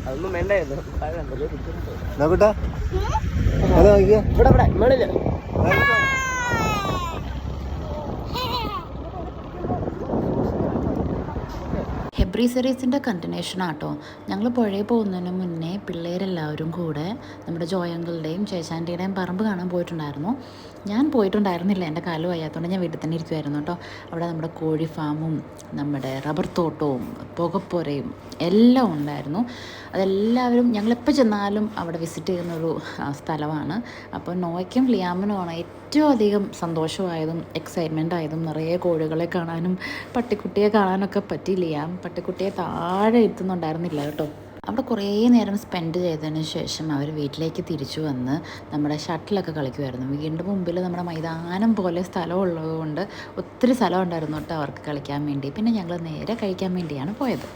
അതൊന്നും വേണ്ടായിരുന്നു. നോക്കട്ടാ ഹലോ നോക്കിയാ ഇവിടെ ഇവിടെ മേളില് ഹെബ്രി സീരീസിൻ്റെ കണ്ടിന്യൂഷൻ ആട്ടോ. ഞങ്ങൾ പുഴയിൽ പോകുന്നതിന് മുന്നേ പിള്ളേരെല്ലാവരും കൂടെ നമ്മുടെ ജോയങ്കിളുടെയും ചേച്ചാൻ്റെയുടെയും പറമ്പ് കാണാൻ പോയിട്ടുണ്ടായിരുന്നു. ഞാൻ പോയിട്ടുണ്ടായിരുന്നില്ല, എൻ്റെ കാല് വയ്യാത്തതുകൊണ്ട് ഞാൻ വീട്ടിൽ തന്നെ ഇരിക്കുമായിരുന്നു കേട്ടോ. അവിടെ നമ്മുടെ കോഴി ഫാമും നമ്മുടെ റബ്ബർ തോട്ടവും പുകപ്പുരയും എല്ലാം ഉണ്ടായിരുന്നു. അതെല്ലാവരും ഞങ്ങളെപ്പോൾ ചെന്നാലും അവിടെ വിസിറ്റ് ചെയ്യുന്നൊരു സ്ഥലമാണ്. അപ്പോൾ നോയ്ക്കും ലിയാമിനുമാണ് ഏറ്റവും അധികം സന്തോഷമായതും എക്സൈറ്റ്മെൻ്റ് ആയതും. നിറയെ കോഴികളെ കാണാനും പട്ടിക്കുട്ടിയെ കാണാനൊക്കെ പറ്റി. ലിയാം പട്ടിക്കുട്ടിയെ താഴെ എത്തുന്നുണ്ടായിരുന്നില്ല കേട്ടോ. അവിടെ കുറേ നേരം സ്പെൻഡ് ചെയ്തതിന് ശേഷം അവർ വീട്ടിലേക്ക് തിരിച്ചു വന്ന് നമ്മുടെ ഷട്ടിലൊക്കെ കളിക്കുമായിരുന്നു. വീടിൻ്റെ മുമ്പിൽ നമ്മുടെ മൈതാനം പോലെ സ്ഥലമുള്ളത് കൊണ്ട് ഒത്തിരി സ്ഥലം ഉണ്ടായിരുന്നു കേട്ടോ അവർക്ക് കളിക്കാൻ വേണ്ടി. പിന്നെ ഞങ്ങൾ നേരെ കഴിക്കാൻ വേണ്ടിയാണ് പോയത്.